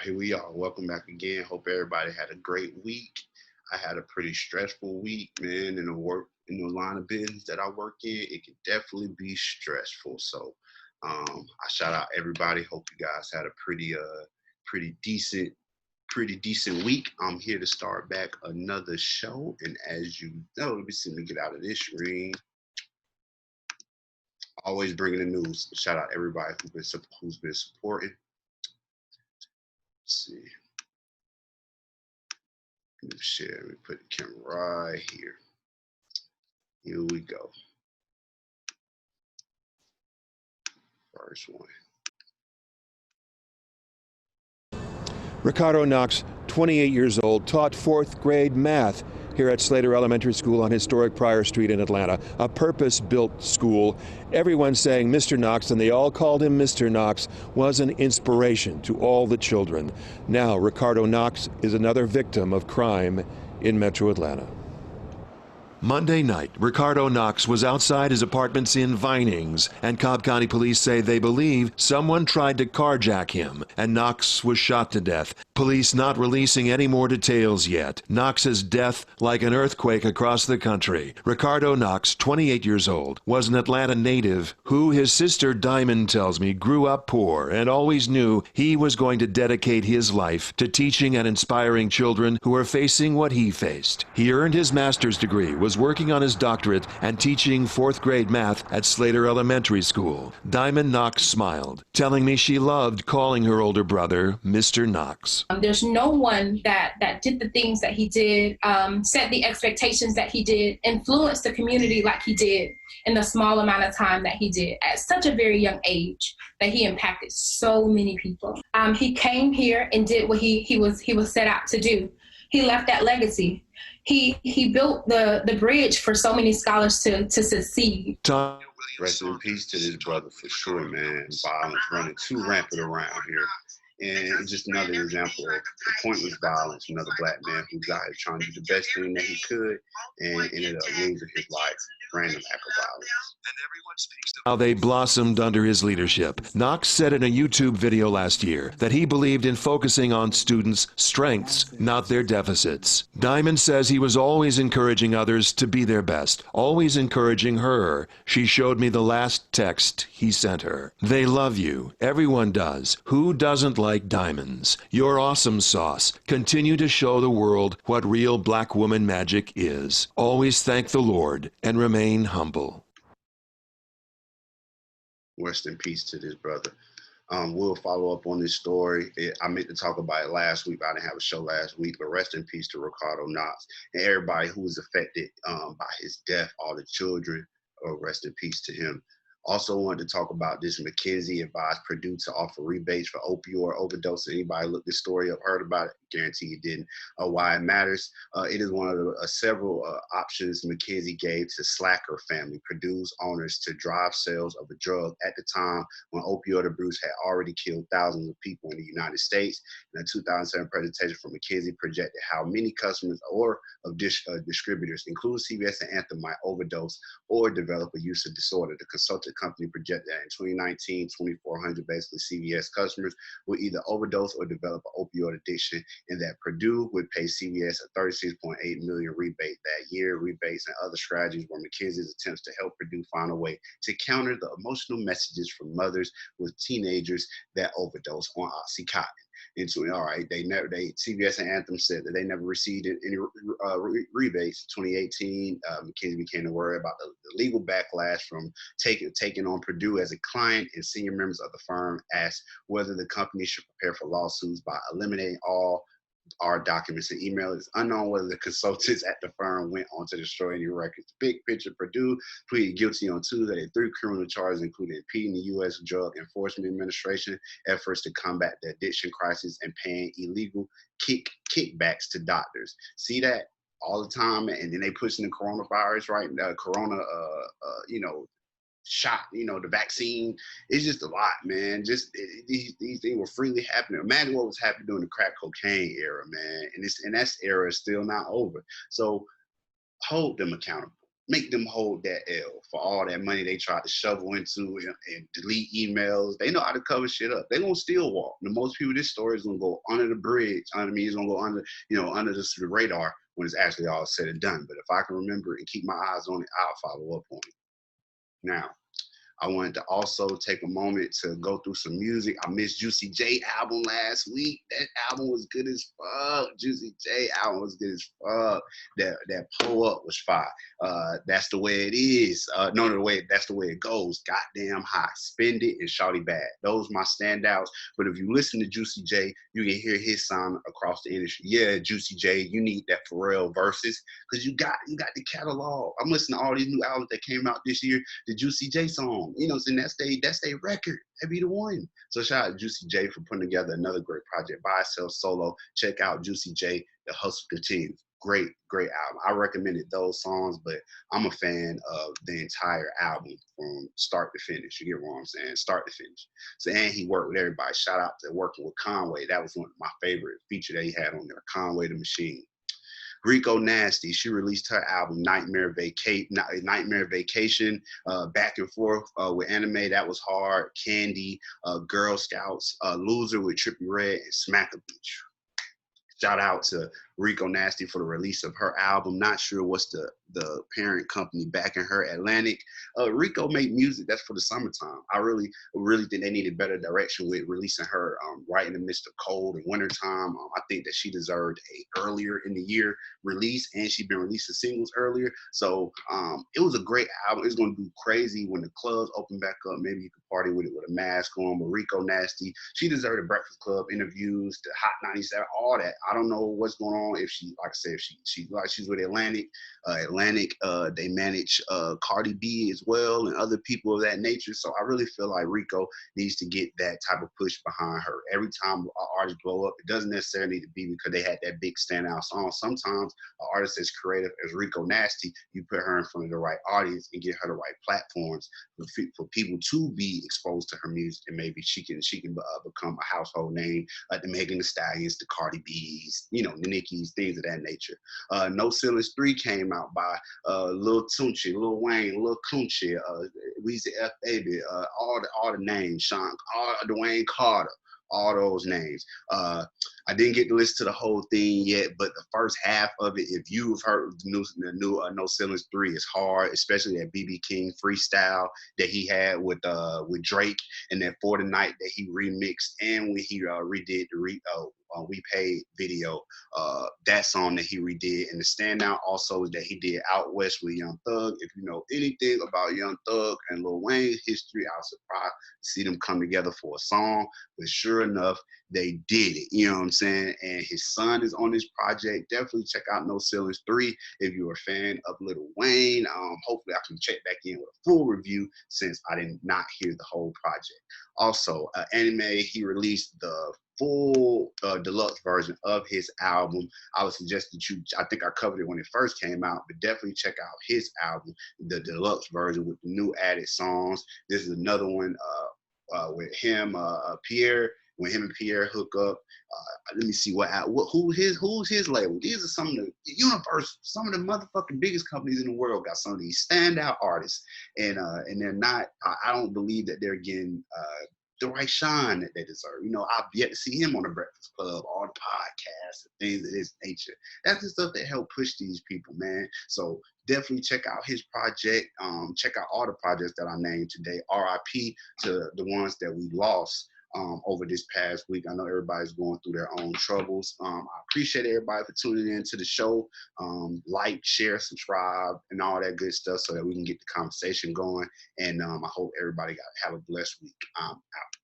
Here we are. Welcome back again. Hope everybody had a great week. I had a pretty stressful week, man. In the line of business that I work in, it can definitely be stressful. So, I shout out everybody. Hope you guys had a pretty decent week. I'm here to start back another show, and as you know, let me see. Let me get out of this screen. Always bringing the news. Shout out everybody who's been supporting. Let's see. Let me share. Let me put the camera right here. Here we go. First one. Ricardo Knox, 28 years old, taught fourth grade math here at Slater Elementary School on historic Pryor Street in Atlanta, a purpose-built school. Everyone saying Mr. Knox, and they all called him Mr. Knox, was an inspiration to all the children. Now, Ricardo Knox is another victim of crime in Metro Atlanta. Monday night, Ricardo Knox was outside his apartments in Vinings, and Cobb County police say they believe someone tried to carjack him, and Knox was shot to death. Police not releasing any more details yet. Knox's death like an earthquake across the country. Ricardo Knox, 28 years old, was an Atlanta native who, his sister Diamond tells me, grew up poor and always knew he was going to dedicate his life to teaching and inspiring children who are facing what he faced. He earned his master's degree, was working on his doctorate, and teaching fourth grade math at Slater Elementary School. Diamond Knox smiled, telling me she loved calling her older brother Mr. Knox. There's no one that did the things that he did, set the expectations that he did, influenced the community like he did in the small amount of time that he did at such a very young age, that he impacted so many people. He came here and did what he was set out to do. He left that legacy. He built the bridge for so many scholars to succeed. Rest in peace to this brother for sure, man. Violence running too rampant around here. And it's just another example of pointless violence. Another black man who's out here trying to do the best thing that he could and ended up losing his life. Random act of violence. How they blossomed under his leadership. Knox said in a YouTube video last year that he believed in focusing on students' strengths, not their deficits. Diamond says he was always encouraging others to be their best, always encouraging her. She showed me the last text he sent her. They love you. Everyone does. Who doesn't like diamonds? You're awesome sauce. Continue to show the world what real black woman magic is. Always thank the Lord and remain humble. Rest in peace to this brother. We'll follow up on this story. I meant to talk about it last week, but I didn't have a show last week. But rest in peace to Ricardo Knox and everybody who was affected by his death, all the children. Rest in peace to him. Also wanted to talk about this. McKinsey advised Purdue to offer rebates for opioid overdose. Anybody looked this story up, heard about it? Guarantee you didn't. Why it matters. It is one of the several options McKinsey gave to Slacker family, Purdue's owners, to drive sales of a drug at the time when opioid abuse had already killed thousands of people in the United States. In a 2007 presentation from McKinsey projected how many customers or of distributors, including CVS and Anthem, might overdose or develop a use disorder. The consultant company projected that in 2019, 2,400 basically CVS customers would either overdose or develop an opioid addiction, and that Purdue would pay CVS a $36.8 million rebate that year. Rebates and other strategies were McKinsey's attempts to help Purdue find a way to counter the emotional messages from mothers with teenagers that overdose on Oxycontin. CVS and Anthem said that they never received any rebates. In 2018, McKinsey became aware about the legal backlash from taking on Purdue as a client, and senior members of the firm asked whether the company should prepare for lawsuits by eliminating all our documents and email. It's unknown whether the consultants at the firm went on to destroy any records. Big picture, Purdue pleaded guilty on Tuesday to 3 criminal charges, including impeding the U.S. Drug Enforcement Administration efforts to combat the addiction crisis and paying illegal kickbacks to doctors. See that all the time, and then they pushing the coronavirus, right? Shot, the vaccine. It's just a lot, man. These things were freely happening. Imagine what was happening during the crack cocaine era, man. And that era is still not over. So hold them accountable. make them hold that L for all that money they tried to shovel into and delete emails. They know how to cover shit up. They gonna still walk. The most people, this story is gonna go under the bridge. I mean, it's gonna go under, under the radar when it's actually all said and done. But if I can remember and keep my eyes on it, I'll follow up on it. Now, I wanted to also take a moment to go through some music. I missed JuicyJ album last week. That album was good as fuck. JuicyJ album was good as fuck. That pull up was fire. That's the way it is. That's the way it goes. Goddamn hot. Spend it and Shawty Bad. Those my standouts. But if you listen to JuicyJ, you can hear his sound across the industry. Yeah, JuicyJ, you need that Pharrell verses because you got the catalog. I'm listening to all these new albums that came out this year. The JuicyJ song. And that's their record. That be the one. So shout out to JuicyJ for putting together another great project by itself solo. Check out JuicyJ, The Hustle Continues. Great album. I recommended those songs, but I'm a fan of the entire album from start to finish. You get what I'm saying? Start to finish. So, and he worked with everybody. Shout out to working with Conway. That was one of my favorite feature that he had on there. Conway the Machine. Rico Nasty, she released her album Nightmare Vacation, back and forth with Anime, that was hard. Candy, Girl Scouts, Loser with Trippie Redd, and Smack a Bitch. Shout out to Rico Nasty for the release of her album. Not sure what's the parent company backing her. Atlantic. Rico made music that's for the summertime. I really think they needed better direction with releasing her right in the midst of cold and wintertime. I think that she deserved a earlier in the year release, and she'd been releasing singles earlier. So it was a great album. It's going to do crazy when the clubs open back up. Maybe you could party with it with a mask on. But Rico Nasty, she deserved a Breakfast Club interviews, the Hot 97, all that. I don't know what's going on. If she, like I said, if she's with Atlantic. They manage Cardi B as well and other people of that nature. So I really feel like Rico needs to get that type of push behind her. Every time an artist blow up, it doesn't necessarily need to be because they had that big standout song. Sometimes an artist as creative as Rico Nasty, you put her in front of the right audience and get her the right platforms for people to be exposed to her music, and maybe she can become a household name, like the Megan Thee Stallions, the Cardi B's, the Nicki's, things of that nature. No Ceilings 3 came out by Lil Tunechi, Lil Wayne, Lil Kunchi, Weezy F Baby, all the names, Dwayne Carter, all those names. I didn't get to listen to the whole thing yet, but the first half of it, if you've heard the new No Ceilings 3, is hard, especially that BB King freestyle that he had with Drake, and that For the Night that he remixed, and when he redid the We Paid video, that song that he redid. And the standout also is that he did Out West with Young Thug. If you know anything about Young Thug and Lil Wayne's history, I was surprised to see them come together for a song, but sure enough, they did it. You know what I'm saying? And his son is on this project. Definitely check out No Ceilings 3 if you're a fan of Lil Wayne. Hopefully I can check back in with a full review since I did not hear the whole project. Also, Anime, he released the full deluxe version of his album. I would suggest that I think I covered it when it first came out, but definitely check out his album, the deluxe version with the new added songs. This is another one with him, Pierre. When him and Pierre hook up, let me see who's his label. These are some of some of the motherfucking biggest companies in the world got some of these standout artists, and they're not. I don't believe that they're getting the right shine that they deserve. I've yet to see him on the Breakfast Club, all the podcasts and things of this nature. That's the stuff that help push these people, man. So definitely check out his project. Check out all the projects that I named today. RIP to the ones that we lost over this past week. I know everybody's going through their own troubles. I appreciate everybody for tuning in to the show. Like, share, subscribe, and all that good stuff so that we can get the conversation going. And I hope everybody have a blessed week. I'm out.